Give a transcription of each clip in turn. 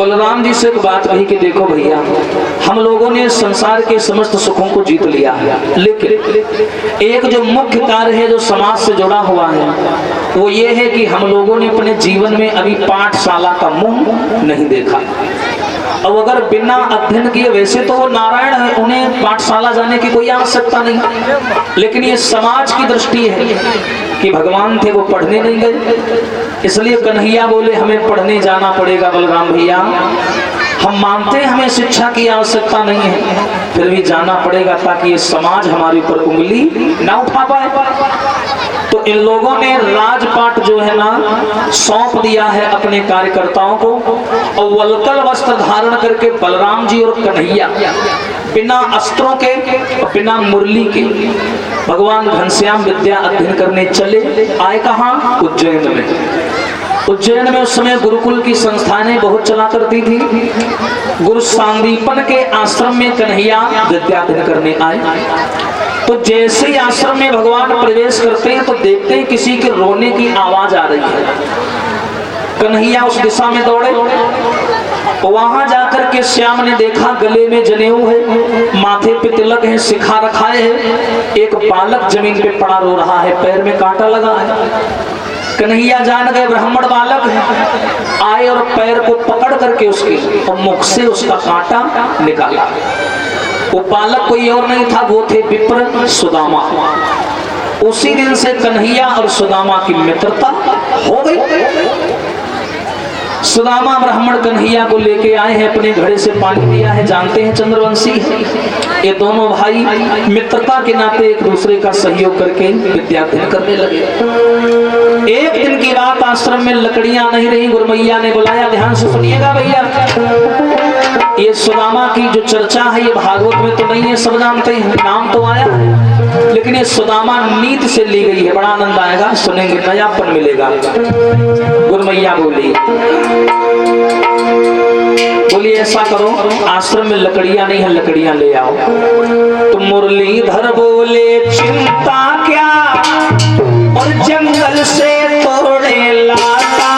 बलराम जी से एक बात कही कि देखो भैया, हम लोगों ने संसार के समस्त सुखों को जीत लिया है, लेकिन एक जो मुख्य कार्य है जो समाज से जुड़ा हुआ है वो ये है कि हम लोगों ने अपने जीवन में अभी पाठशाला का मुंह नहीं देखा। अब अगर बिना अध्ययन किए, वैसे तो वो नारायण है, उन्हें पाठशाला जाने की कोई आवश्यकता नहीं, लेकिन ये समाज की दृष्टि है कि भगवान थे वो पढ़ने नहीं गए, इसलिए कन्हैया बोले हमें पढ़ने जाना पड़ेगा। बलराम भैया, हम मानते हैं हमें शिक्षा की आवश्यकता नहीं है, फिर भी जाना पड़ेगा ताकि ये समाज हमारे ऊपर उंगली ना उठा पाए। तो इन लोगों ने राजपाट जो है ना सौंप दिया है अपने कार्यकर्ताओं को, और वलकल वस्त्र धारण करके बलराम जी और कन्हैया बिना अस्त्रों के, बिना मुरली के भगवान घनश्याम विद्या अध्ययन करने चले आए। कहाँ? उज्जैन में। उज्जैन में उस समय गुरुकुल की संस्थानें बहुत चला करती थी। गुरु सांदीपन के आश्रम में कन्हैया विद्या अध्ययन करने आए। तो जैसे ही आश्रम में भगवान प्रवेश करते हैं तो देखते हैं किसी के रोने की आवाज आ रही है। कन्हैया उस दिशा में दौड़े, वहां जाकर के श्याम ने देखा गले में जनेऊ है, माथे पे तिलक है, शिखा रखाए है, एक बालक जमीन पे पड़ा रो रहा है, पैर में कांटा लगा है। कन्हैया जान गए ब्राह्मण बालक है, आए और पैर को पकड़ करके उसके और मुख से उसका कांटा निकाला। वो बालक कोई और नहीं था, वो थे विप्र सुदामा। उसी दिन से कन्हैया और सुदामा की मित्रता हो गई। सुदामा ब्राह्मण कन्हैया को लेके आए हैं, अपने घड़े से पानी दिया है, जानते हैं चंद्रवंशी है। ये दोनों भाई मित्रता के नाते एक दूसरे का सहयोग करके विद्या अध्ययन करने लगे। एक दिन की रात आश्रम में लकड़ियां नहीं रही, गुरमैया ने बुलाया, ध्यान से सुनिएगा भैया। ये सुदामा की जो चर्चा है ये भागवत में तो नहीं है, सब जानते हैं, नाम तो आया है, लेकिन ये सुदामा नीति से ली गई है। बड़ा आनंद आएगा, सुनेंगे, नयापन मिलेगा। गुरमैया बोली ऐसा करो, आश्रम में लकड़ियां नहीं है, लकड़ियां ले आओ। तो मुरलीधर बोले चिंता क्या, और जंगल से तोड़े लाता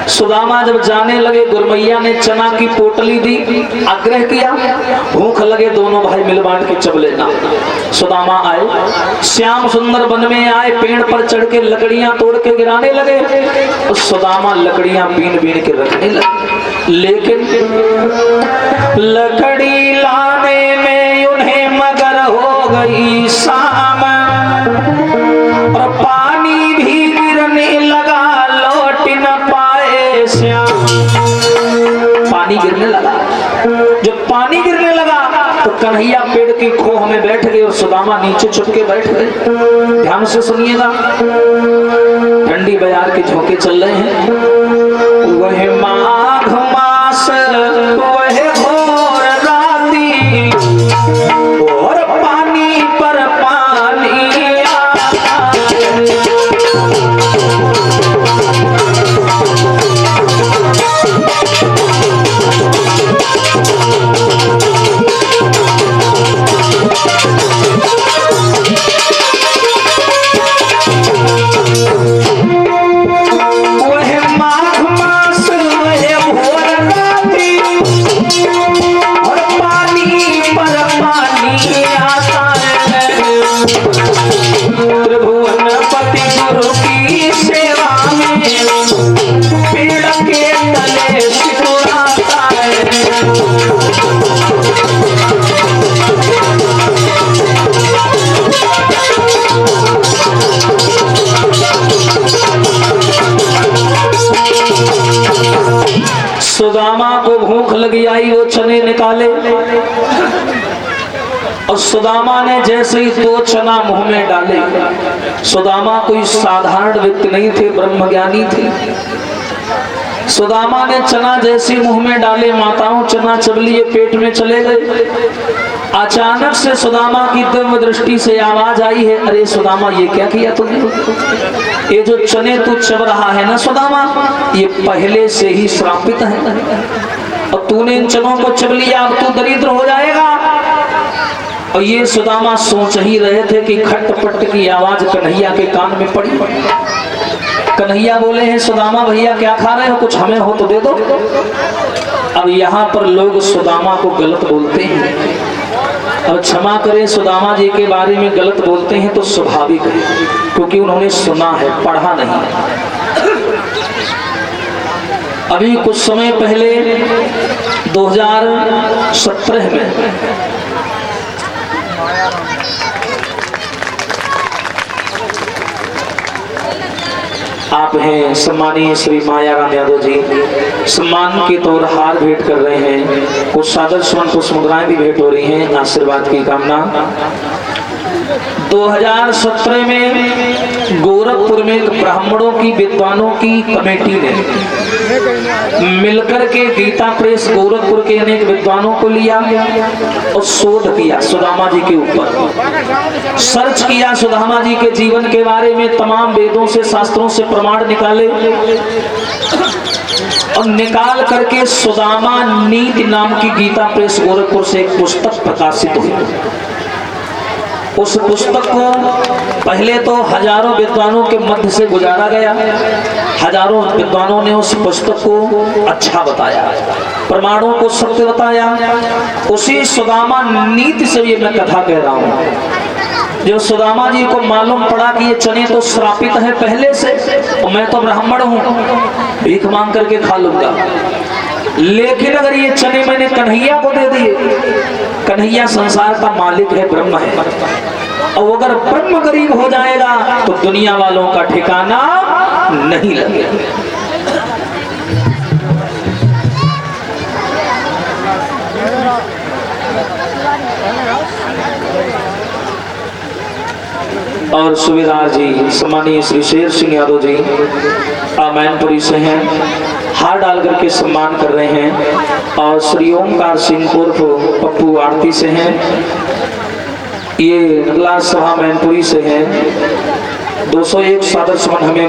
सुदामा जब जाने लगे, गुरमैया ने चना की पोटली दी, आग्रह किया, भूख लगे दोनों भाई मिल बांट के चब लेना। सुदामा आए, श्याम सुंदर वन में आए, पेड़ पर चढ़ के लकड़ियां तोड़ के गिराने लगे। और सुदामा लकड़ियां बीन बीन के रखने लगे, लेकिन लकड़ी लाने में उन्हें मगर हो गई शाम, और पानी भी गिरने लगा, लौट न पाए श्याम। पानी गिरने लगा, जब पानी गिरने लगा तो कन्हैया पेड़ की खोह में बैठ गए और सुदामा नीचे छुप के बैठ गए। ध्यान से सुनिएगा, ठंडी बाजार के झोंके चल रहे हैं। वह माघ मास वह घोर राती, और पानी पर पानी सुदामा को भूख लगी आई, वो चने निकाले और सुदामा ने जैसे ही 2 चना मुंह में डाले, सुदामा कोई साधारण व्यक्ति नहीं थे, ब्रह्मज्ञानी थे। सुदामा ने चना जैसे मुंह में डाले, माताओं चना चब लिए पेट में चले गए। अचानक से सुदामा की दिव्य दृष्टि से आवाज आई है, अरे सुदामा ये क्या किया तुमने? ये जो चने तू चब रहा है ना सुदामा, ये पहले से ही श्रापित है और तूने इन चनों को चब लिया, अब तू दरिद्र हो जाएगा। और ये सुदामा सोच ही रहे थे कि खटपट की आवाज कन्हैया के कान में पड़ी। कन्हैया बोले हैं, सुदामा भैया क्या खा रहे हो, कुछ हमें हो तो दे दो। अब यहाँ पर लोग सुदामा को गलत बोलते हैं, अब क्षमा करें, सुदामा जी के बारे में गलत बोलते हैं तो स्वाभाविक है, क्योंकि उन्होंने सुना है, पढ़ा नहीं। अभी कुछ समय पहले 2017 में आप हैं सम्मानीय श्री मायाराम यादव जी, सम्मान के तौर हार भेंट कर रहे हैं, कुछ सादर सुमन कुछ मुद्राएं भी भेंट हो रही हैं, आशीर्वाद की कामना। 2017 में गोरखपुर में एक ब्राह्मणों की विद्वानों की कमेटी ने मिलकर के गीता प्रेस गोरखपुर के अनेक विद्वानों को लिया और शोध किया सुदामा जी के ऊपर, सर्च किया सुदामा जी के जीवन के बारे में, तमाम वेदों से शास्त्रों से प्रमाण निकाले और निकाल करके सुदामा नीति नाम की गीता प्रेस गोरखपुर से एक पुस्तक प्रकाशित हुई। उस पुस्तक को पहले तो हजारों विद्वानों के मध्य से गुजारा गया, हजारों विद्वानों ने उस पुस्तक को अच्छा बताया, प्रमाणों को सत्य बताया। उसी सुदामा नीति से ये मैं कथा कह रहा हूँ। जो सुदामा जी को मालूम पड़ा कि ये चने तो श्रापित है पहले से, और मैं तो ब्राह्मण हूँ, भीख मांग करके खा लूंगा, लेकिन अगर ये चने मैंने कन्हैया को दे दिए, कन्हैया संसार का मालिक है, ब्रह्म है, और अगर ब्रह्म गरीब हो जाएगा तो दुनिया वालों का ठिकाना नहीं लगेगा। और सुबेदार जी सम्मानीय श्री शेर सिंह यादव जी मैनपुरी से हैं, हार डाल करके सम्मान कर रहे हैं। और श्री ओमकार सिंह उर्फ पप्पू आरती से हैं, ये नगला सभा मैनपुरी से हैं। 201 सादर सुमन हमें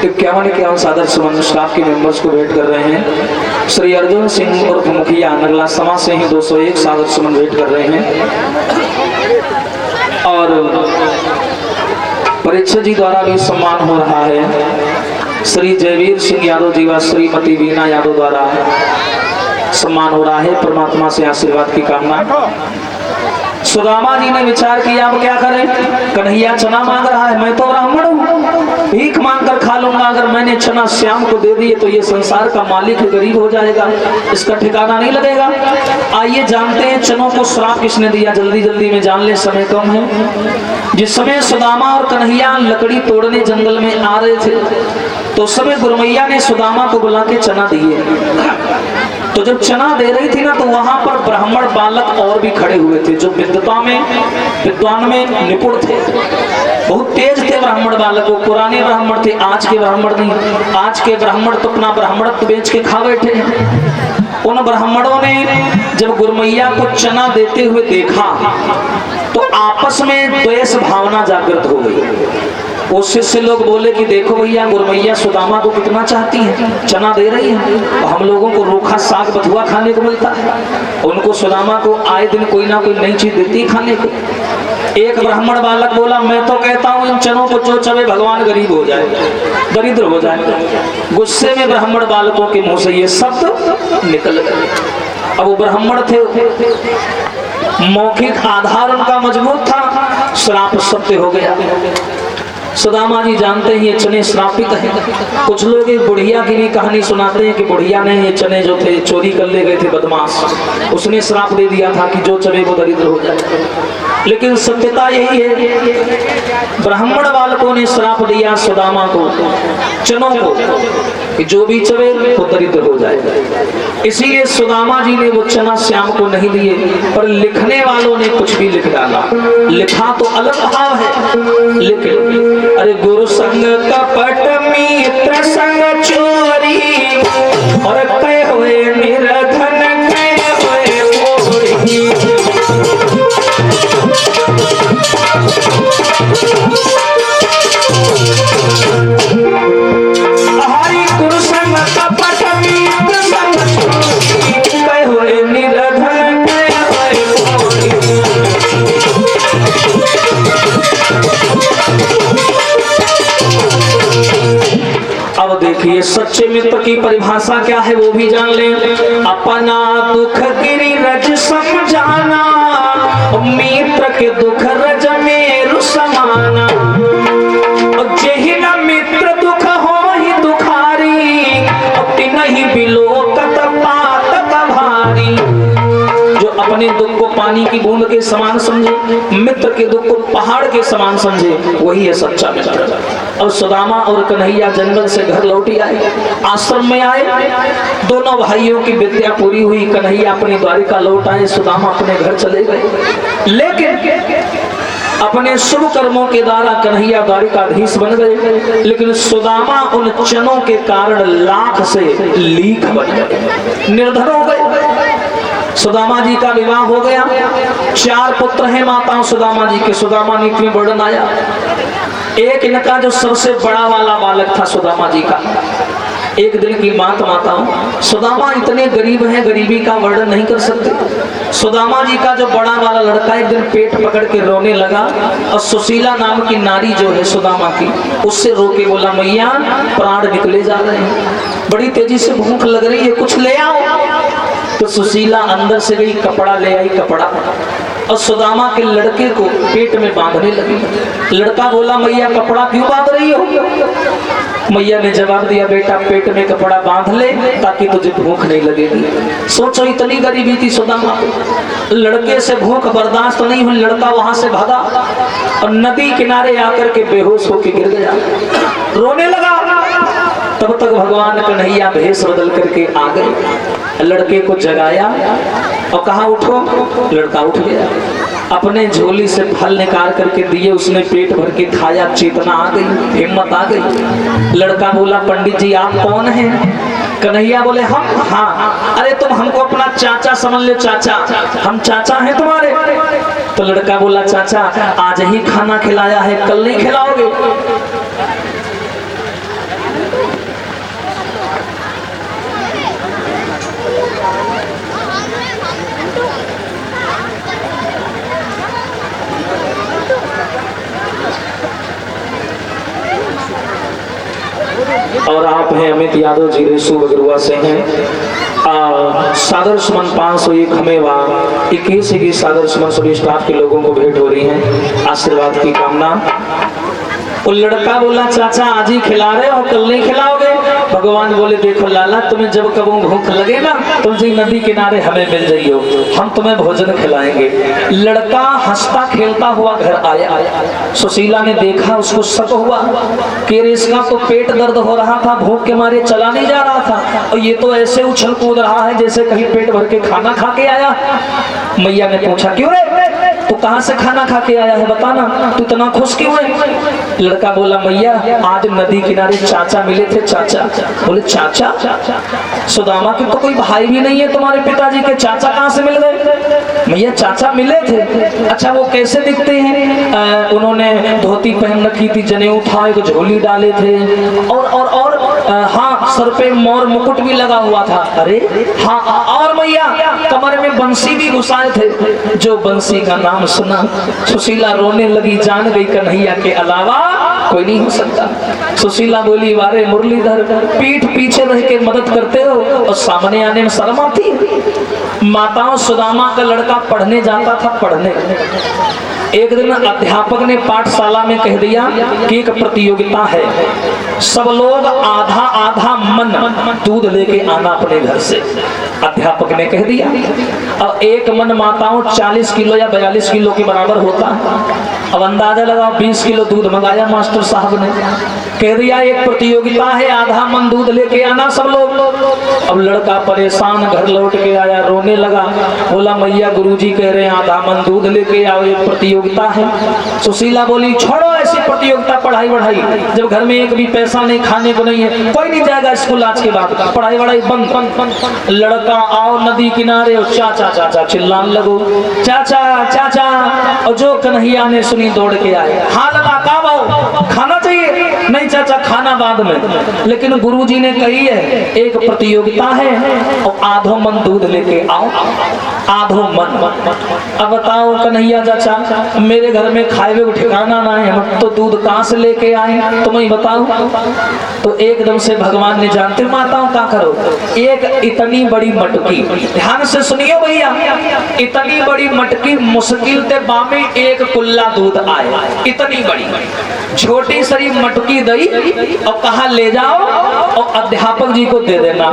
51 सादर सुमन स्टाफ के मेंबर्स को भेंट कर रहे हैं। श्री अर्जुन सिंह उर्फ मुखिया नगला सभा से ही 201 सादर सुमन भेंट कर रहे हैं। और परीक्षा जी द्वारा भी सम्मान हो रहा है। श्री जयवीर सिंह यादव जी व श्रीमती वीना यादव द्वारा सम्मान हो रहा है। परमात्मा से आशीर्वाद की कामना। सुदामा जी ने विचार किया अब क्या करें, कन्हैया चना मांग रहा है, मैं तो ब्राह्मण हूँ, भीख मांग कर खा लूंगा, अगर मैंने चना श्याम को दे दिए तो ये संसार का मालिक गरीब हो जाएगा, इसका ठिकाना नहीं लगेगा। आइए जानते हैं चनों को श्राप किसने दिया, जल्दी जल्दी में जान ले, समय कम है। जिस समय सुदामा और कन्हैया लकड़ी तोड़ने जंगल में आ रहे थे तो उस समय गुरमैया ने सुदामा को बुला के चना दिए। तो जब चना दे रही थी ना तो वहां पर ब्राह्मण बालक और भी खड़े हुए थे जो विद्वान में निपुण थे, बहुत तेज थे ब्राह्मण बालक। वो पुराने ब्राह्मण थे, आज के ब्राह्मण नहीं। आज के ब्राह्मण तो अपना ब्राह्मणत्व बेच के खा बैठे हैं। उन ब्राह्मणों ने जब गुरमैया को चना देते हुए देखा तो आपस में द्वेष भावना जागृत हो गई। उस शिष्य लोग बोले कि देखो भैया, गुरमैया सुदामा को कितना चाहती है, चना दे रही है, तो हम लोगों को रूखा साग बथुआ खाने को मिलता है, उनको सुदामा को आए दिन कोई ना कोई नई चीज देती है खाने को। एक ब्राह्मण बालक बोला, मैं तो कहता हूँ इन चनों को जो चबे भगवान गरीब हो जाए, दरिद्र हो जाए। गुस्से में ब्राह्मण बालकों के मुंह से ये शब्द निकल गए। अब वो ब्राह्मण थे, मौखिक आधार उनका मजबूत था, श्राप सत्य हो गया। सुदामा जी जानते हैं ये चने श्रापित हैं। कुछ लोग एक बुढ़िया की भी कहानी सुनाते हैं कि बुढ़िया ने ये चने जो थे चोरी कर ले गए थे बदमाश, उसने श्राप दे दिया था कि जो चबे वो दरिद्र हो जाए। लेकिन सत्यता यही है, ब्राह्मण बालकों ने श्राप दिया सुदामा को, चनों को, कि जो भी चवे वो दरिद्र हो जाए। इसीलिए सुदामा जी ने वो चना श्याम को नहीं दिए, पर लिखने वालों ने कुछ भी लिख डाला। लिखा तो अलग भाव है, लेकिन अरे गुरु संग कपट मित्र संग चोरी, और कहे हुए निर्धन कहे हुए मोरी। हरि गुरु संग कपट मित्र संग चोरी, कहे हुए निर्धन कहे हुए मोरी। अब देखिए सच्चे मित्र की परिभाषा क्या है वो भी जान ले। अपना दुख गिरिरज समझाना, मित्र के दुख रज मेरु समाना। जेहि न मित्र दुख हो ही दुखारी, नहीं बिलोकत पातक भारी। जो अपने दुख को पानी की बूंद के समान समझे, मित्र के दुख को पहाड़ के समान समझे, वही है सच्चा मित्र। और सुदामा और कन्हैया जंगल से घर लौटी आए, आश्रम में आए, दोनों भाइयों की विद्या पूरी हुई। कन्हैया अपनी द्वारिका लौट आए, सुदामा अपने घर चले गए। लेकिन अपने शुभ कर्मों के द्वारा कन्हैया द्वारिकाधीश बन गए, लेकिन सुदामा उन चनों के कारण लाख से लीख बन गए, निर्धन हो गए। सुदामा जी का विवाह हो गया, 4 पुत्र हैं माताओं सुदामा जी के। सुदामा नीति में वर्णन आया। एक इनका जो सबसे बड़ा वाला बालक था सुदामा जी का, एक दिन की बात माताओं, सुदामा इतने गरीब हैं, गरीबी का वर्णन नहीं कर सकते। सुदामा जी का जो बड़ा वाला लड़का एक दिन पेट पकड़ के रोने लगा, और सुशीला नाम की नारी जो है सुदामा की, उससे रो के बोला, मैया प्राण निकले जा रहे हैं, बड़ी तेजी से भूख लग रही है, कुछ ले आओ। तो सुशीला अंदर से गई, कपड़ा ले आई, कपड़ा, और सुदामा के लड़के को पेट में बांधने लगी। लड़का बोला, मैया कपड़ा क्यों बांध रही हो? मैया ने जवाब दिया, बेटा पेट में कपड़ा बांध ले ताकि तुझे भूख नहीं लगेगी। सोचो इतनी गरीबी थी सुदामा को, लड़के से भूख बर्दाश्त नहीं हुई, लड़का वहां से भागा और नदी किनारे आकर के बेहोश होकर गिर गया, रोने लगा। तब तक भगवान कन्हैया भेष बदल करके आ गए, लड़के को जगाया और कहा उठो। लड़का उठ गया, अपने झोली से फल निकाल करके दिए, उसने पेट भर के खाया, चेतना आ गई, हिम्मत आ गई। लड़का बोला, पंडित जी आप कौन हैं? कन्हैया बोले, हम? हाँ। अरे तुम हमको अपना चाचा समझ ले, चाचा, हम चाचा हैं तुम्हारे। तो लड़का बोला, चाचा आज ही खाना खिलाया है, कल नहीं खिलाओगे? और आप हैं अमित यादव जी, रेसू बगरुआ से हैं। सादर सुमन 501 हमें 21 की सादर सुमन सभी स्टाफ के लोगों को भेंट हो रही है, आशीर्वाद की कामना। वो लड़का बोला, चाचा आज ही खिला रहे हो, कल नहीं खिलाओगे? भगवान बोले, देखो लाला, तुम्हें जब कभी भूख लगे ना, तुम जी नदी किनारे हमें मिल जाइयो, हम तुम्हें भोजन खिलाएंगे। लड़का हंसता खेलता हुआ घर आया। सुशीला ने देखा, उसको शक हुआ कि इसका तो पेट दर्द हो रहा था, भूख के मारे चला नहीं जा रहा था, और ये तो ऐसे उछल कूद रहा है जैसे कहीं पेट भर के खाना खा के आया। मैया ने पूछा, क्यों रे, तो कहाँ से खाना खा के आया है, बताना, तू इतना खुश क्यों है? लड़का बोला, मैया आज नदी किनारे चाचा मिले थे। चाचा? बोले, चाचा? सुदामा के तो कोई भाई भी नहीं है तुम्हारे पिताजी के, चाचा कहाँ से मिल गए? मैया चाचा मिले थे। अच्छा वो कैसे दिखते हैं? उन्होंने धोती पहन रखी थी, जनेऊ था, एक झोली डाले थे, और हाँ सर पे मोर मुकुट भी लगा हुआ था। अरे हाँ, और मैया कमर में बंसी भी घुसाए थे। जो बंसी का नाम सुना सुशीला रोने लगी, जान गई कन्हैया के अलावा कोई नहीं हो सकता। सुशीला बोली, वारे मुरलीधर, पीठ पीछे रह के मदद करते हो और सामने आने में शर्म आती है। माताओं, सुदामा का लड़का पढ़ने जाता था, पढ़ने। एक दिन अध्यापक ने पाठशाला में कह दिया कि एक प्रतियोगिता है, सब लोग आधा आधा मन दूध लेके आना अपने घर से। अध्यापक ने कह दिया। अब एक मन माताओं 40 किलो या 42 किलो के बराबर होता है। अब अंदाजा लगाओ, 20 किलो दूध मंगाया मास्टर साहब ने, कह दिया एक प्रतियोगिता है, आधा मन दूध लेके आना सब लोग। अब लड़का परेशान घर लौट के आया, रोने लगा, बोला मैया गुरुजी कह रहे हैं आधा मन दूध लेके आओ, एक प्रतियोगिता है। सुशीला बोली, छोड़ो ऐसी प्रतियोगिता, पढ़ाई बढ़ाई, जब घर में एक भी पैसा नहीं, खाने को नहीं है, कोई नहीं जाएगा स्कूल आज के बाद, पढ़ाई बढ़ाई बंद। लड़का आओ नदी किनारे और चाचा चाचा चिल्लाने लगो, चाचा चाचा। और जो कन्हैया ने सुनी दौड़ के आए, हाँ लला का खाना चाहिए? नहीं चाचा, खाना बाद में, लेकिन गुरुजी ने कही है एक प्रतियोगिता है और आधो मन दूध लेके आओ, आधो मन। अब बताओ कन्हैया चाचा, मेरे घर में खाए हुए ठिकाना ना है, हम तो दूध कहाँ से लेके आए, तुम ही बताओ। तो एकदम से भगवान ने, जानते माताओं क्या करो, एक इतनी बड़ी मटकी, ध्यान से सुनियो भैया, इतनी बड़ी मटकी मुश्किल से बामे एक कुल्ला दूध आए, इतनी बड़ी छोटी सी मटकी दई और कहा ले जाओ और अध्यापक जी को दे देना।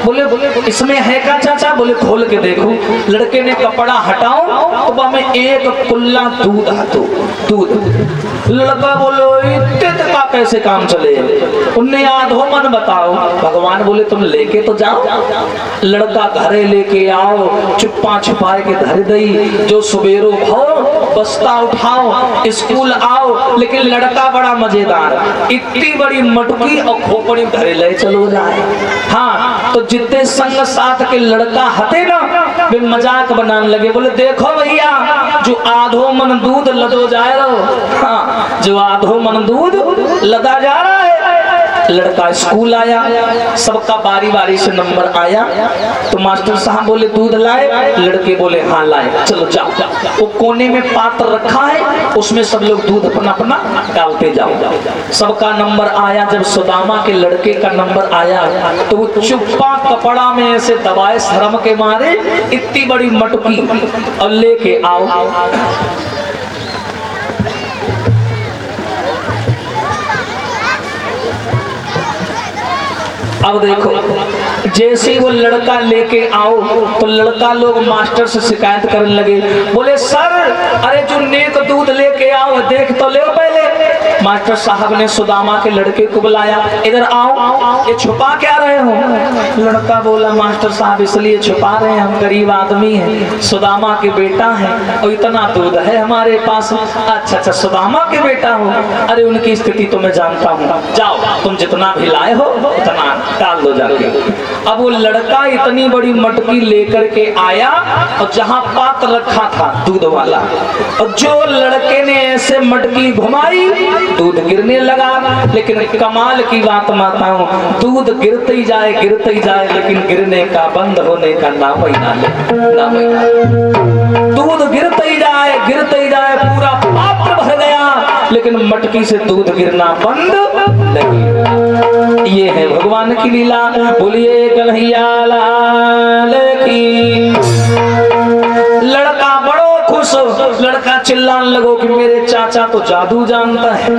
बोले इसमें है क्या चाचा? बोले खोल के देखो। लड़के ने कपड़ा हटाओ तो बामे एक कुल्ला दूध हाथो दूध। लड़का बोलो इतने का कैसे काम चले? उनने आधो मन बताओ। भगवान बोले तुम लेके तो जाओ। लड़का घरे लेके आओ, चुप्पा छुपाए के धर दई, जो सुबेरो भाओ बस्ता उठाओ, स्कूल आओ। लेकिन लड़का बड़ा मजेदार, इतनी बड़ी मटकी और खोपड़ी धरे ले चलो जाए। हाँ, तो जितने संग साथ के लड़का हते ना, वे मजाक बनाने लगे, बोले देखो भैया जो आधो मन दूध लदो जाए रहो। हाँ, जो आधो मन दूध लदा जा रहा है। लड़का स्कूल आया, सबका बारी बारी से नंबर आया, तो मास्टर साहब बोले दूध लाए? लड़के बोले हाँ लाए। चलो जाओ। वो कोने में पात्र रखा है, उसमें सब लोग दूध अपना अपना डालते जाओ। सबका नंबर आया। जब सुदामा के लड़के का नंबर आया तो वो चुप्पा कपड़ा में ऐसे दबाए शर्म के मारे इतनी बड़ी मटकी और लेके आओ। अब देखो, जैसे वो लड़का लेके आओ तो लड़का लोग मास्टर से शिकायत करने लगे, बोले सर अरे जो नेक दूध लेके आओ देख तो ले पहले। मास्टर साहब ने सुदामा के लड़के को बुलाया, इधर आओ, ये छुपा क्या रहे हो? लड़का बोला मास्टर साहब इसलिए छुपा रहे हैं, हम गरीब आदमी हैं, सुदामा के बेटा है और इतना दूध है हमारे पास। अच्छा अच्छा, सुदामा के बेटा हो? अरे उनकी स्थिति तो मैं जानता हूँ, जाओ तुम जितना भी लाए हो उतना डाल दो जाके। अब वो लड़का इतनी बड़ी मटकी लेकर के आया और जहां पात्र रखा था दूध वाला, और जो लड़के ने ऐसे मटकी घुमाई दूध गिरने लगा। लेकिन कमाल की बात माताओं, दूध गिरते ही जाए लेकिन गिरने का बंद होने का नाम ही ना ले। दूध गिरते ही जाए पूरा पात्र भर गया, लेकिन मटकी से दूध गिरना बंद नहीं। ये है भगवान की लीला। बोलिए कन्हैया लाल की। लड़का बड़ो खुश, लड़का चिल्लाने लगो कि मेरे चाचा तो जादू जानता है।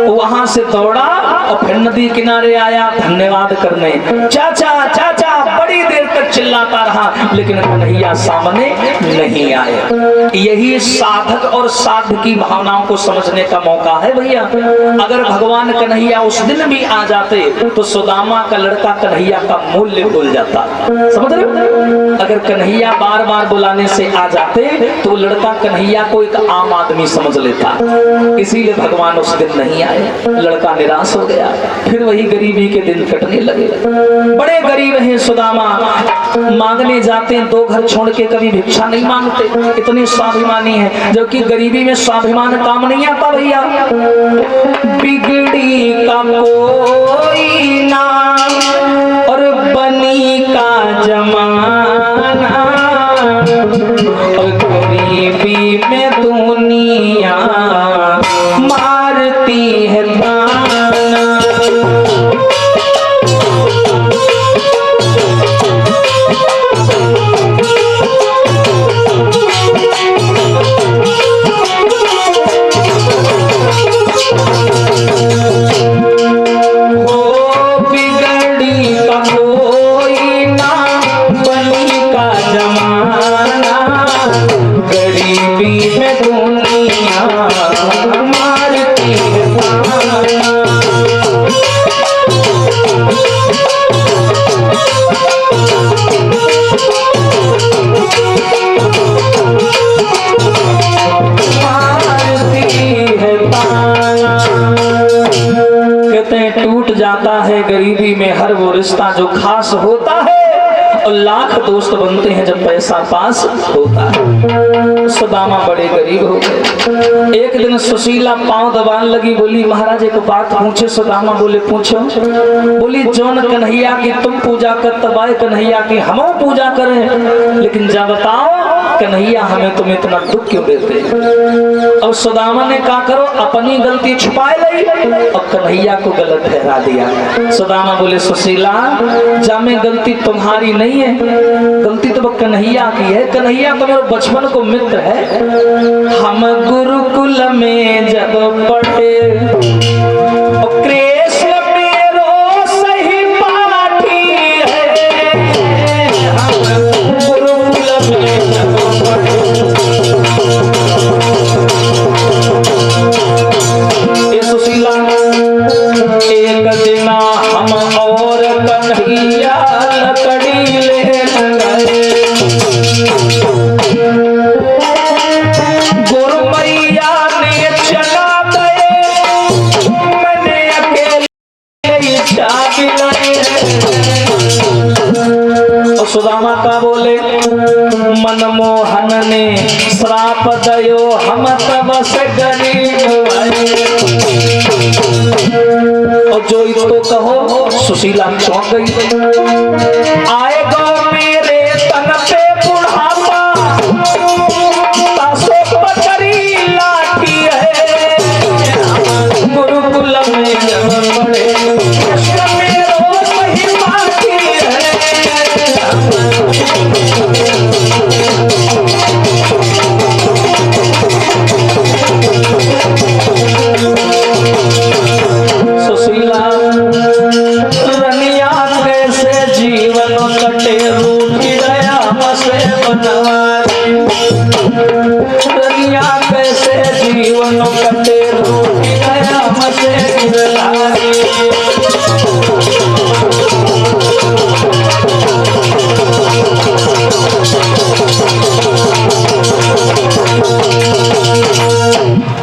वहां से दौड़ा और फिर नदी किनारे आया धन्यवाद करने। चाचा चाचा बड़ी देर तक चिल्लाता रहा, लेकिन कन्हैया सामने नहीं आए। यही साधक और साध्य की भावनाओं को समझने का मौका है भैया। अगर भगवान कन्हैया उस दिन भी आ जाते तो सुदामा का लड़का कन्हैया का मूल्य भूल जाता। समझ रहे हो? अगर कन्हैया बार बार बुलाने से आ जाते तो लड़का कन्हैया को एक आम आदमी समझ लेता। इसीलिए भगवान उस दिन नहीं आए। लड़का निराश हो गया। फिर वही गरीबी के दिन कटने लगे। बड़े गरीब हैं सुदामा, मांगने जाते हैं, दो घर छोड़ के कभी भिक्षा नहीं मांगते, इतने स्वाभिमानी है। जबकि गरीबी में स्वाभिमान काम नहीं आता भैया। बिगड़ी का कोई ना और बनी का जमाना, और गरीबी में दुनिया मारती है जाता है गरीबी में हर वो रिश्ता जो खास होता है, और लाख दोस्त बनते हैं जब पैसा पास होता है। सुदामा बड़े गरीब हो गए। एक दिन सुशीला पांव दबान लगी, बोली महाराज एक बात पूछे। सुदामा बोले पूछो। बोली जौन कन्हैया की तुम पूजा कर तबाए कन्हैया की हम पूजा करें, लेकिन जा बताओ कन्हैया हमें तुम इतना दुख क्यों देते। और सुदामा ने कहा करो अपनी गलती छुपाए ली और कन्हैया को गलत ठहरा दिया। सुदामा बोले सुशीला जा में गलती तुम्हारी नहीं है, गलती तो कन्हैया की है। कन्हैया तो मेरे बचपन को मित्र है। हम गुरुकुल में जब पढ़े कृष्ण मेरो सही पाठी है, हम गुरुकुल में जब पढ़े। ये सुशीला एक दिन हम और कन्हैया लकड़ी ले गए, गुरु मैया ने चला गए, मैंने अकेले चाबी लाई। और सुदामा का बोले मनमोहन ने श्राप दयो हम तब से गरीब और जो तो कहो। सुशीला चौंक गई। आएगा मेरे तन पे बुढ़ापा, तासो पकड़ी लाठी है, गुरुकुल में जब पढ़े कृष्ण मेरो सही पाठी है। सुशीला रनिया कैसे जीवन कटे रूठी गया मसे बनवारी, रनिया कैसे जीवन कटे रूठी गया मसे गिरधारी।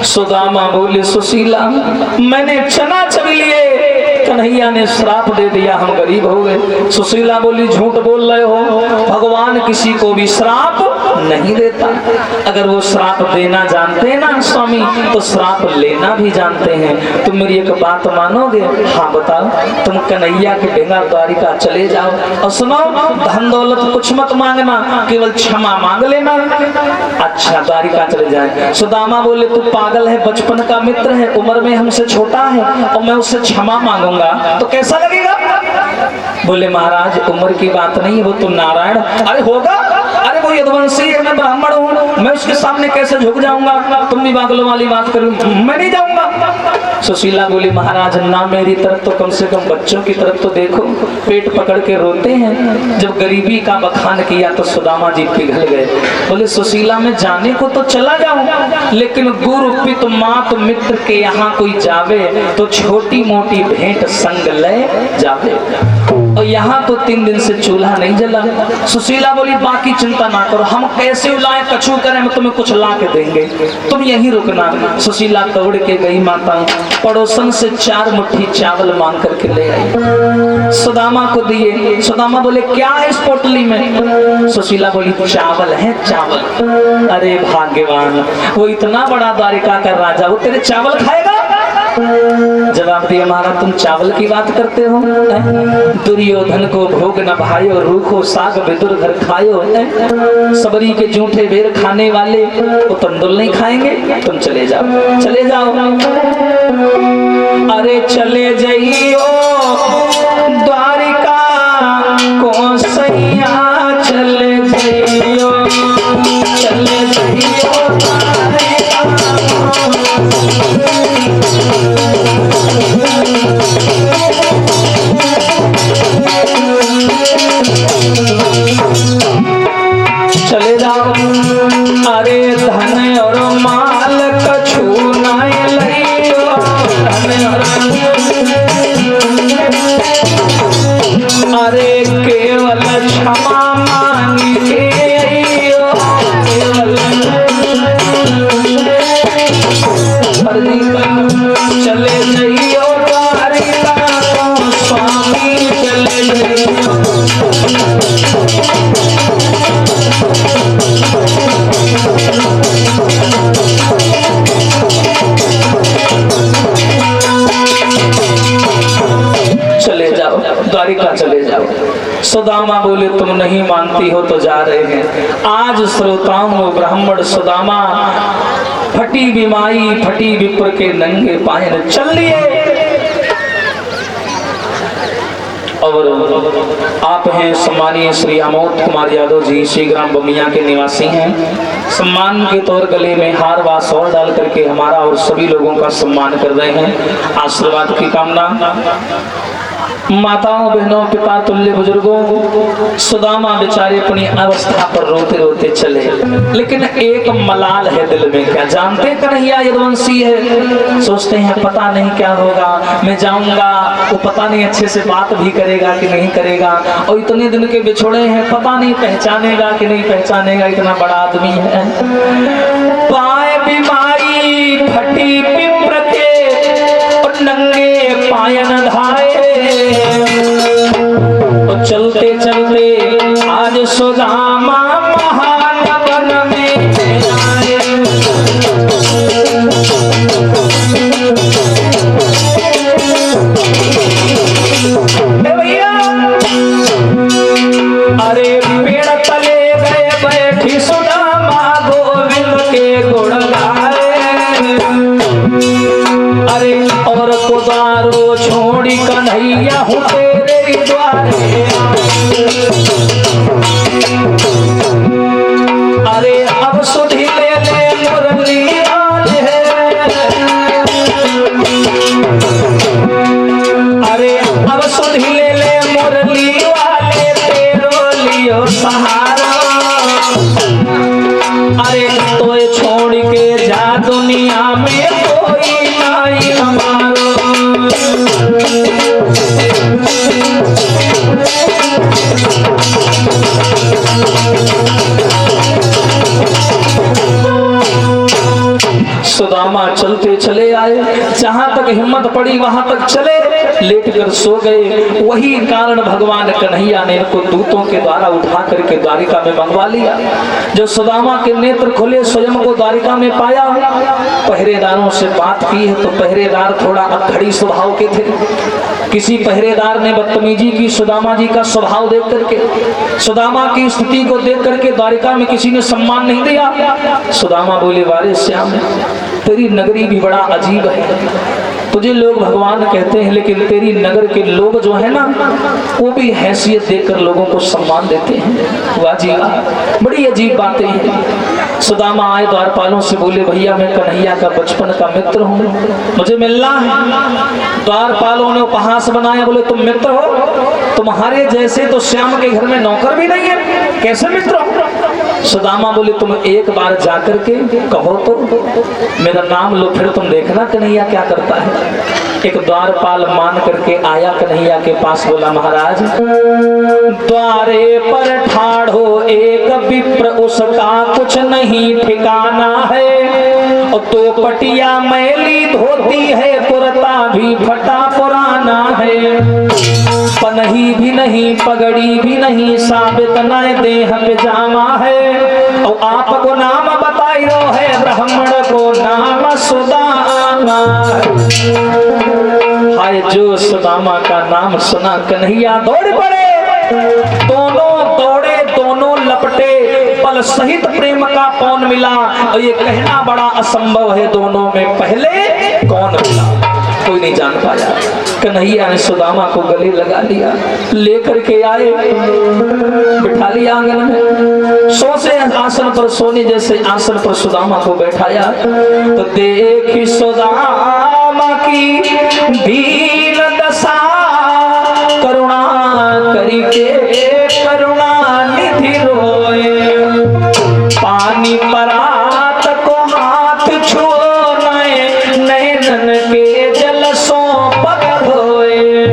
सुदामा बोले सुशीला मैंने चना चबी लिए, कन्हैया ने श्राप दे दिया, हम गरीब हो गए। सुशीला बोली झूठ बोल रहे हो, भगवान किसी को भी श्राप नहीं देता। अगर वो श्राप देना जानते हैं ना स्वामी, तो श्राप लेना भी जानते हैं। तुम मेरी एक बात मानोगे? हाँ बताओ। तुम कन्हैया के बिना द्वारिका चले जाओ और सुनो धन दौलत कुछ मत मांगना, केवल क्षमा मांग लेना। अच्छा द्वारिका चले जाए। सुदामा बोले तू पागल है, बचपन का मित्र है, उम्र में हमसे छोटा है और मैं उससे क्षमा मांगूंगा तो कैसा लगेगा? बोले महाराज उम्र की बात नहीं, वो तो नारायण। अरे होगा, अरे वो यदुवंशी है, मैं ब्राह्मण हूँ, मैं उसके सामने कैसे झुक जाऊंगा? तुम भी पागलों वाली बात करो, मैं नहीं जाऊंगा। सुशीला बोली महाराज ना मेरी तरफ तो कम से कम बच्चों की तरफ तो देखो, पेट पकड़ के रोते हैं। जब गरीबी का बखान किया तो सुदामा जी पिघल गए। बोले सुशीला मैं जाने को तो चला जाऊं, लेकिन गुरु पित मात मित्र के यहाँ कोई जावे तो छोटी मोटी भेंट संग ले जावे, और यहाँ तो 3 दिन से चूल्हा नहीं जला। सुशीला बोली बाकी चिंता ना करो, हम कैसे उलाए कछु करें, हम तुम्हें कुछ ला के देंगे, तुम यहीं रुकना। सुशीला दौड़ के गई माता, पड़ोसन से 4 मुट्ठी चावल मांग करके ले आई, सुदामा को दिए। सुदामा बोले क्या है इस पोटली में? सुशीला बोली चावल है चावल। अरे भाग्यवान, वो इतना बड़ा द्वारिका का राजा, वो तेरे चावल खाएगा? जवाब दिया महाराज तुम चावल की बात करते हो, दुर्योधन को भोग न भायो, रूखो साग विदुर घर खायो। सबरी के जूठे बेर खाने वाले वो तंदुल नहीं खाएंगे, तुम चले जाओ चले जाओ। अरे चले जाइयो द्वारिका को सैया, चले जाइयो चले जाइयो चले जाओ। अरे धन और माल कछु नहीं लियो, धन और सुदामा बोले तुम नहीं मानती हो तो जा रहे हैं। आज श्रोताओं ब्राह्मण सुदामा फटी बीमाई फटी विप्र के नंगे पाए चल लिए। और आप हैं सम्मानीय श्री अमोद कुमार यादव जी, श्री ग्राम बमिया के निवासी हैं। सम्मान के तौर गले में हार व सौर डाल करके हमारा और सभी लोगों का सम्मान कर रहे हैं। आशीर्वाद की कामना। माताओं बहनों पिता तुल्य बुजुर्गों, सुदामा बेचारे अपनी अवस्था पर रोते रोते चले, लेकिन एक मलाल है दिल में। क्या जानते कन्हैया यदुवंशी है, सोचते हैं पता नहीं क्या होगा, मैं जाऊंगा वो पता नहीं अच्छे से बात भी करेगा कि नहीं करेगा, और इतने दिन के बिछोड़े हैं पता नहीं पहचानेगा कि नहीं पहचानेगा, इतना बड़ा आदमी है। पाए बीमारी फटी पिप्र के और नंगे पायन धाए, चलते चलते आज सुदामा महानवन में आए। भैया अरे पेड़ तले गए बैठी सुदामा गोविंद के गुण गाए। अरे और कुदारो छोड़ी कन्हैया हूँ तेरे द्वारे। अरे अब सुधी ले ले मुरली वाले, अरे अब सुधी ले ले मुरली वाले तेरो लियो सहारा। अरे तो छोड़ के जा दुनिया में कोई नहीं हमारा। सुदामा चलते चले आए, जहां तक हिम्मत पड़ी वहां तक चले, लेट कर सो गए। वही कारण भगवान कन्हैया ने इनको दूतों के द्वारा उठा करके द्वारिका में मंगवा लिया। जब सुदामा के नेत्र खुले, स्वयं को द्वारिका में पाया। पहरेदारों से बात की है तो पहरेदार थोड़ा अखड़ी स्वभाव के थे। किसी पहरेदार ने बदतमीजी की सुदामा जी का स्वभाव देख करके, सुदामा की स्थिति को देख करके द्वारिका में किसी ने सम्मान नहीं दिया। सुदामा बोले वारे श्याम, तेरी नगरी भी बड़ा अजीब है। तुझे लोग भगवान कहते हैं, लेकिन तेरी नगर के लोग जो है ना, वो भी हैसियत देकर लोगों को सम्मान देते हैं। वाह जी वाह, बड़ी अजीब बातें हैं। सुदामा आए द्वारपालों से बोले भैया मैं कन्हैया का बचपन का मित्र हूँ, मुझे मिलना है। द्वारपालों ने उपहास बनाया, बोले तुम मित्र हो, तुम्हारे जैसे तो श्याम के घर में नौकर भी नहीं है, कैसे मित्र हो? सुदामा बोले तुम एक बार जाकर के कहो तो मेरा नाम लो, फिर तुम देखना कन्हैया क्या करता है। एक द्वारपाल मान करके आया कन्हैया के पास, बोला महाराज द्वारे पर ठाड़ो एक विप्र, उसका कुछ नहीं ठिकाना है। और तो पटिया मैली धोती है, कुर्ता भी फटा पुराना है। पनही भी नहीं पगड़ी भी नहीं, साबित न देह पिजामा है। और आपको नाम बताई रो है, ब्राह्मण को नाम सुदामा। हाय जो सुदामा का नाम सुना कन्हैया दौड़ पड़े, दोनों दौड़े दोनों लपटे, बल सहित प्रेम का पौन मिला। और ये कहना बड़ा असंभव है दोनों में पहले कौन मिला, कोई नहीं जान पाया। कन्हैया ने सुदामा को गले लगा लिया, लेकर के आए, बिठा लिया आंगन में। सोचे आसन पर सोने जैसे आसन पर सुदामा को बैठाया, तो देखी सुदामा की दीन दशा, करुणा करके करुणा निधि रोए। पानी परात को हाथ छूने, नैनन के जल सो पग होए।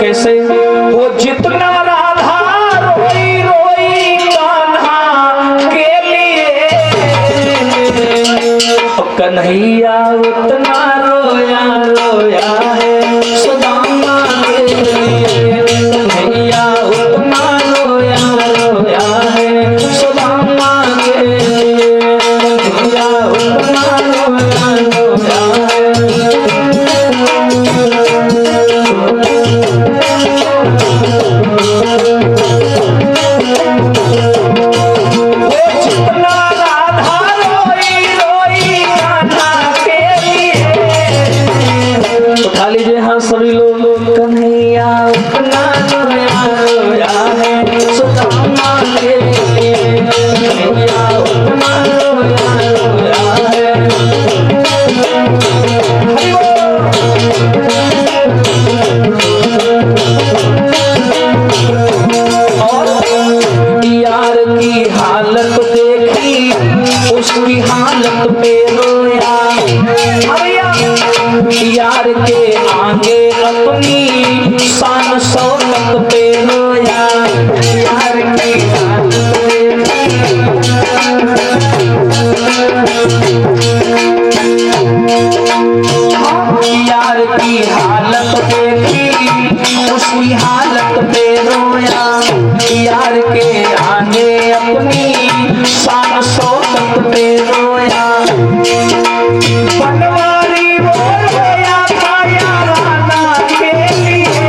कैसे वो जितना राधा रोई रोई कान्हा के लिए, कन्हैया उतना रोया रोया है सुदामा के लिए। कन्हैया उतना रोया रोया है सुदामा के लिए। कन्हैया उतना रोया रोया है। अपना रोया रोया है। और यार की हालत देखी उसकी हालत पे रोया, यार के आगे अपनी शान शौकत पे रोया, यार की हालत यार की हालत देखी उसकी हालत पे रोया, यार के आगे अपनी शान शौकत पे रोया। बनवारी वो रोया था याराना के लिए,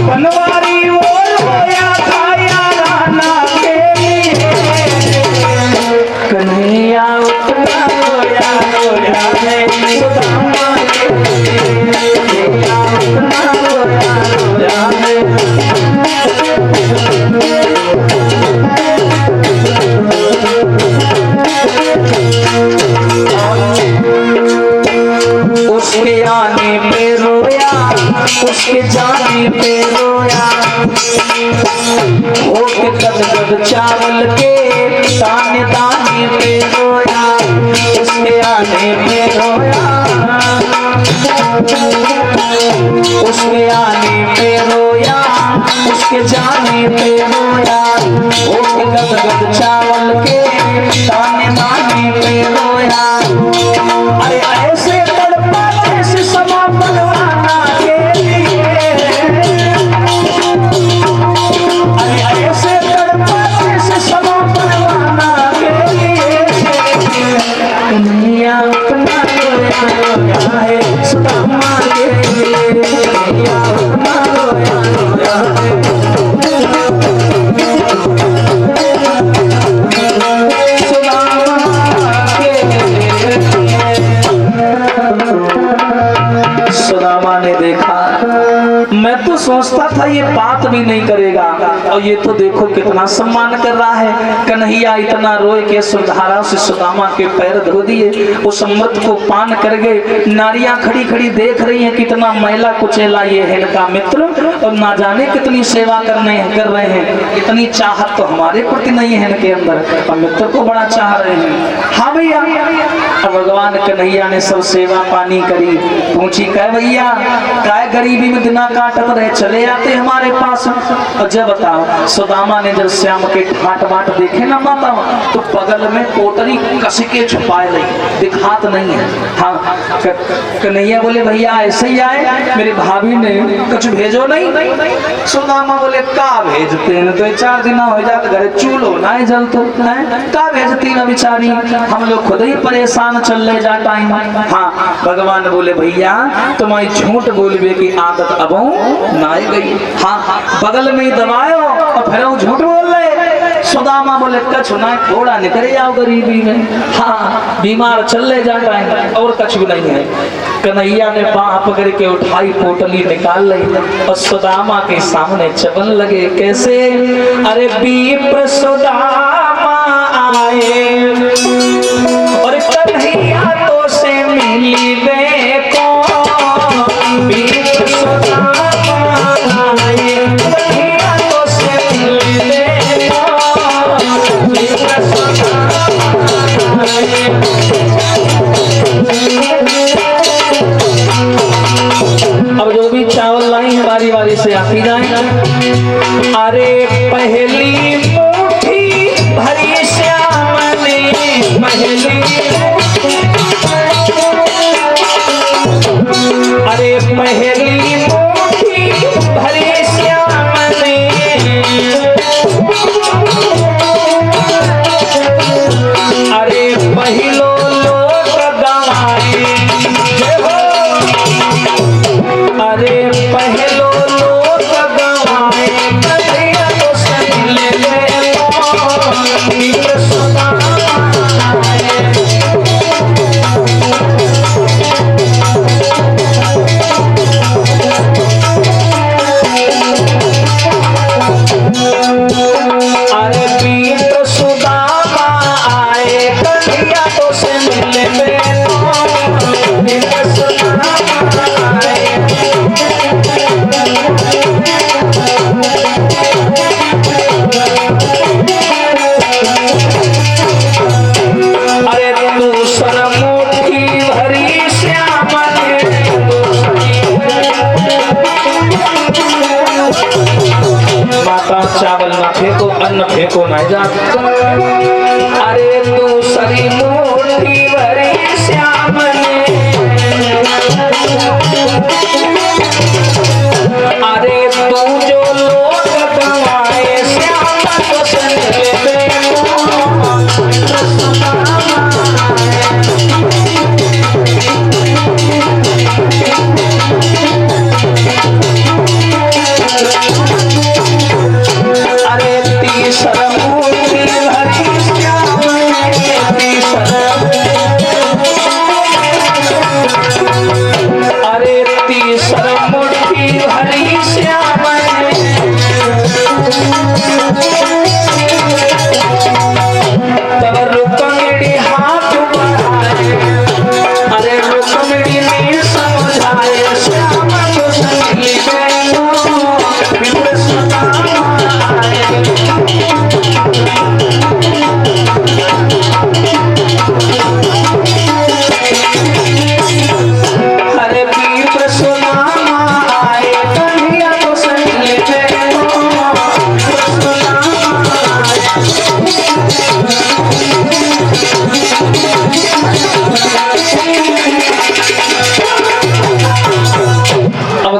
बनवारी वो रोया था याराना के लिए, कन्हैया उतना रोया रोया है सुदामा के लिए, कन्हैया उतना रोया रोया है। उसके आने पे रोया उसके जाने पे रोया, होके गदगद चावल के दाने दाने पे रोया, उसके आने पे रोया उसके आने पे रोया उसके जाने पे रोया, होके गदगद चावल के दाने दाने पे रोया। अरे ऐसे तड़पा जैसे समा बनवाना के लिए, अरे ऐसे तड़पा जैसे समा बनवाना के लिए, कन्हैया अपना रोया रोया है सुदामा के लिए, कन्हैया अपना रोया रोया है। सुदामा ने देखा, मैं तो सोचता था ये बात भी नहीं करेगा और ये तो देखो कितना सम्मान कर रहा है। कन्हैया इतना रोए के सुधारा से सुदामा के पैर धो दिए, उस अमृत को पान कर गए। नारियां खड़ी खड़ी देख रही हैं कितना मैला कुचेला ये है इनका मित्र, और ना जाने कितनी सेवा कर रहे हैं। इतनी चाहत तो हमारे प्रति नहीं है इनके अंदर, और मित्र को बड़ा चाह रहे हैं। हाँ भैया, भगवान कन्हैया ने सब सेवा पानी करी, पूछी कह भैया काय गरीबी में दिना काटत रहे, चले आते हमारे पास। और जब बताओ सुदामा ने जब श्याम के ठाट बाट देखे ना माता, तो बगल में पोटरी कस के छुपाए नहीं, दिखात नहीं है। हाँ, कन्हैया बोले भैया ऐसे ही आए, मेरी भाभी ने कुछ भेजो नहीं। सुदामा बोले का भेजते हैं, 2-4 दिन हो जाते घर चूल्हो ना जलते का भेजती ना बेचारी, हम लोग खुद ही परेशान चल ले जाता है। हाँ, भगवान बोले भैया तुम्हारी झूठ बोलबे की आदत अब ना गई। हाँ, बगल में ही दबायो और फिर झूठ बोल रहे। सुदामा बोले कछु ना, थोड़ा निकले आओ गरीबी में। हाँ, बीमार चल ले जाता है और कछु नहीं है। कन्हैया ने बाह पकड़ के उठाई, पोटली निकाल ली और सुदामा के सामने चबन लगे। कैसे? अरे विप्र सुदामा आए और कन्हैया तो से मिलबे को, विप्र सुदामा आए कन्हैया तो से मिलबे को, विप्र सुदामा आए। अब जो भी चावल लाई है बारी बारी से आती जाए। अरे पहली मुट्ठी भरी श्याम ने, पहली अरे पहली मुट्ठी भरी श्याम ने, अरे पहिलो लोक गवाए, अरे पहलो लोक गवाए कन्हैया तो से मिले विप्र सुदामा आए। अरे को न जाता। अरे दूसरी मुट्ठी भरी श्याम ने, अरे तू जो लोग गवाए श्याम तो संजले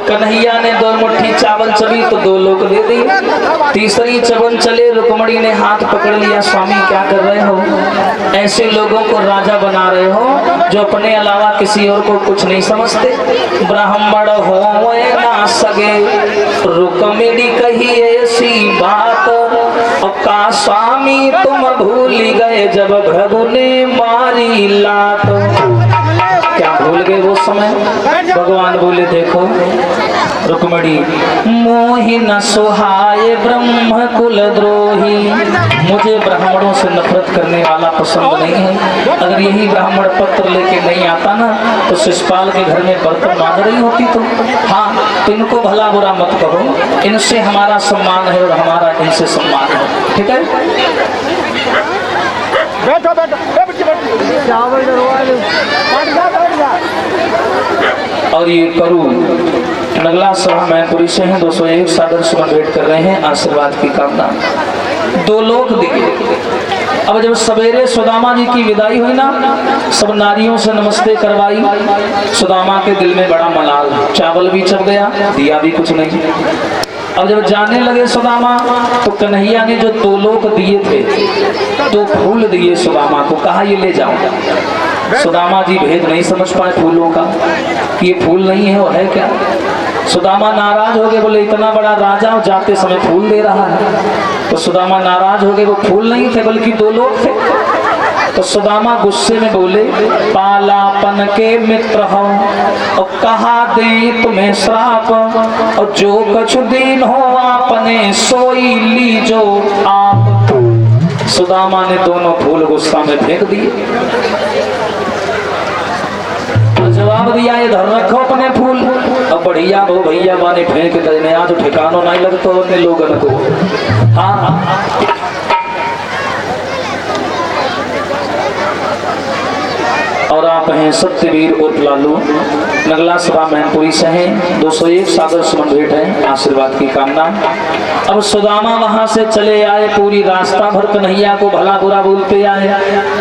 कन्हैया ने 2 मुट्ठी चावल चबी तो 2 लोग दे दी। तीसरी चबन चले रुक्मणी ने हाथ पकड़ लिया, स्वामी क्या कर रहे हो? ऐसे लोगों को राजा बना रहे हो जो अपने अलावा किसी और को कुछ नहीं समझते। ब्राह्मण हो ना सके रुक्मणी कही ऐसी बात, और का स्वामी तुम भूल गए जब भृगु ने मारी लात। क्या भूल गए वो समय? भगवान बोले देखो रुक्मणी, मोहि न सुहाए ब्रह्म कुल द्रोही, मुझे ब्राह्मणों से नफरत करने वाला पसंद नहीं है। अगर यही ब्राह्मण पत्र लेके नहीं आता ना तो शिषपाल के घर में बर्तन मांग रही होती तो। हाँ, तो इनको भला बुरा मत कहो, इनसे हमारा सम्मान है और हमारा इनसे सम्मान है, ठीक है? बैठो बैठो और ये करूँ नगला सभा मैनपुरी से हैं, 201 सादर सुमन भेंट कर रहे हैं, आशीर्वाद की कामना। 2 लोग दिए। अब जब सवेरे सुदामा जी की विदाई हुई ना, सब नारियों से नमस्ते करवाई। सुदामा के दिल में बड़ा मलाल, चावल भी चढ़ गया, दिया भी कुछ नहीं। अब जब जाने लगे सुदामा तो कन्हैया ने जो 2 लोग दिए थे 2 फूल दिए सुदामा को, कहा ये ले जाओ। सुदामा जी भेद नहीं समझ पाए फूलों का, ये फूल नहीं है वो है क्या। सुदामा नाराज हो गए, बोले इतना बड़ा राजा जाते समय फूल दे रहा है। तो सुदामा नाराज हो गए, वो फूल नहीं थे बल्कि 2 लोग थे। तो सुदामा गुस्से में बोले, पालापन के मित्र हो और कहा दे तुम्हें श्राप, और जो कछ दिन हो आपने सोई लीजो आप। सुदामा ने दोनों फूल गुस्सा में फेंक दिए। जवाब दिया, ये धर रखो अपने फूल, अब बढ़िया भो भैया माने फेंक देने, आज ठिकानो नहीं लगता अपने लोगन को। हाँ और आप हैं सत्यवीर उर्फ लालू, नगला सभा मैनपुरी से हैं, 201 सादर सुमन भेंट है, आशीर्वाद की कामना। अब सुदामा वहां से चले आए, पूरी रास्ता भर कन्हैया को भला बुरा बोलते आए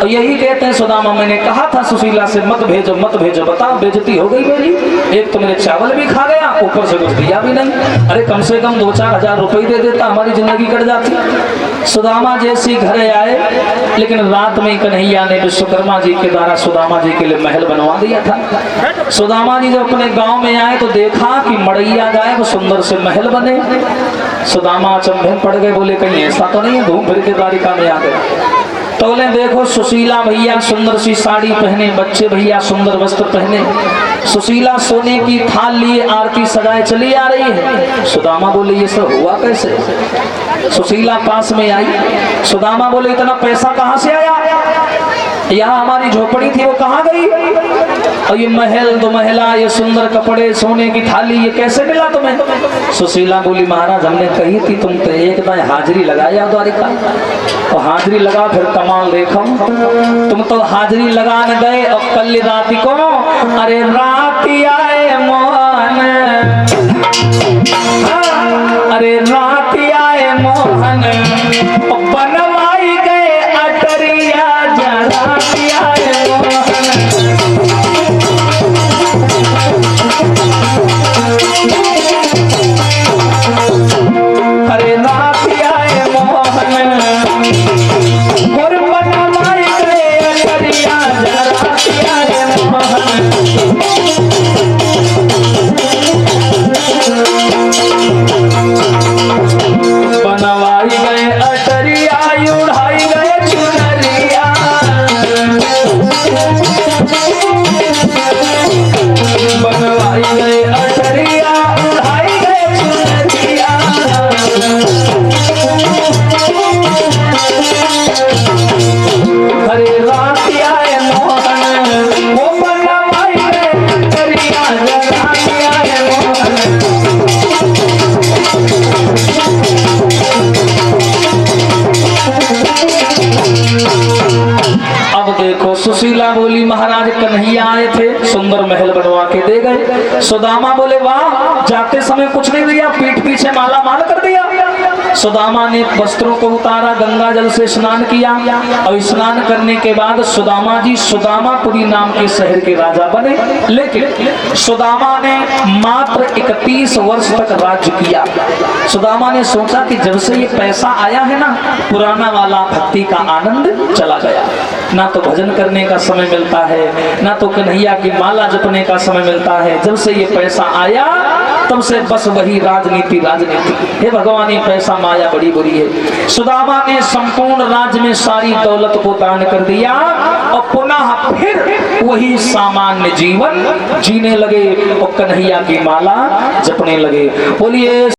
और यही कहते हैं सुदामा, मैंने कहा था सुशीला से मत भेजो मत भेजो, बताओ बेइज्जती हो गई मेरी। एक तो मेरे चावल भी खा गया, ऊपर से कुछ दिया भी नहीं। अरे कम से कम 2-4 हजार रुपए दे देता, हमारी जिंदगी कट जाती। सुदामा जैसे घर आए, लेकिन रात में कन्हैया ने विश्वकर्मा जी के द्वारा सुदामा जी के लिए महल बनवा दिया था। सुदामा जी जब अपने गांव में आए तो देखा कि मड़ैया गायब, सुंदर से महल बने। सुदामा अचंभे में पड़ गए, बोले कहीं ऐसा तो नहीं है घूम फिर के द्वारिका में आ गए। तो बोले देखो सुशीला भैया सुंदर सी साड़ी पहने, बच्चे भैया सुंदर वस्त्र पहने, सुशीला सोने की थाल लिए आरती सजाए चली आ रही है। सुदामा बोले ये सब हुआ कैसे? सुशीला पास में आई, सुदामा बोले इतना पैसा कहाँ से आया? यहाँ हमारी झोपड़ी थी वो कहाँ गई? और ये महल 2 महिला, ये सुंदर कपड़े, सोने की थाली, ये कैसे मिला तुम्हें? सुशीला बोली महाराज हमने कही थी तुम तो एक दाएं हाजिरी लगाया द्वारिका, और हाजिरी लगा फिर कमाल देखो। तुम तो हाजिरी लगाने गए और कल रात को अरे रात आए मोहन, अरे रात आए मोहन मोहन, बनवाई गए अटरिया जरा पियाए मोहन। अरे ना पियाए मोहन, और बनवाई गए अटरिया जरा पियाए मोहन। बनवाई गए अटरिया उड़ाई गए चुनरिया, बनवाई गए अटरिया उड़ाई गए चुनरिया। हरे रात आए मोहन, वो बनवाई गए अटरिया रात आए मोहन। अब देखो सुशीला बोली महाराज कन्हैया आए थे, सुंदर महल बनवा के दे गए। सुदामा बोले वाह, जाते समय कुछ नहीं दिया, पीठ पीछे माला माल कर दिया। सुदामा ने वस्त्रों को उतारा, गंगा जल से स्नान किया और स्नान करने के बाद सुदामा जी सुदामापुरी नाम के शहर के राजा बने। लेकिन सुदामा ने मात्र 31 वर्ष तक राज्य किया। सुदामा ने सोचा कि जब से ये पैसा आया है ना, पुराना वाला भक्ति का आनंद चला गया। ना तो भजन करने का समय मिलता है, ना तो कन्हैया की माला जपने का समय मिलता है। जब से ये पैसा आया तब से बस वही राजनीति राजनीति। हे भगवान, ये पैसा माया बड़ी बुरी है। सुदामा ने संपूर्ण राज्य में सारी दौलत को दान कर दिया और पुनः फिर वही सामान्य जीवन जीने लगे और कन्हैया की माला जपने लगे। बोलिए